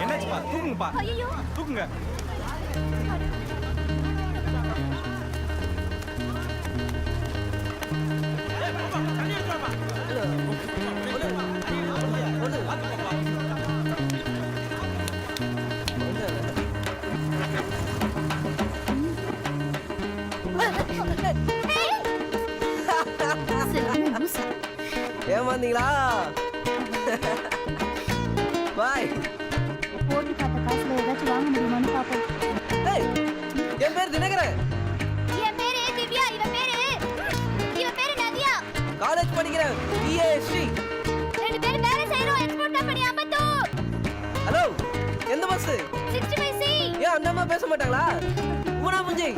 என்னாச்சுப்பா? தூக்குங்கப்பா. தூக்குங்க. ஏமாந்தீங்களா? பாய். போட்டு பார்த்த காசுல ஏதாச்சும் வாங்க முடியுமான்னு பாப்போம். என் பேர் தினகரன். என் பேரு திவ்யா. இவ பேரு நதியா. காலேஜ் படிக்கிறேன். பிஏஸ்டி. ரெண்டு பேரும் வேலை செய்றோம். Export company Ambattur. ஹலோ, எந்த பஸ்? 65C. ஏன் அந்த அம்மா பேச மாட்டாங்களா? ஊனா முஞ்சி.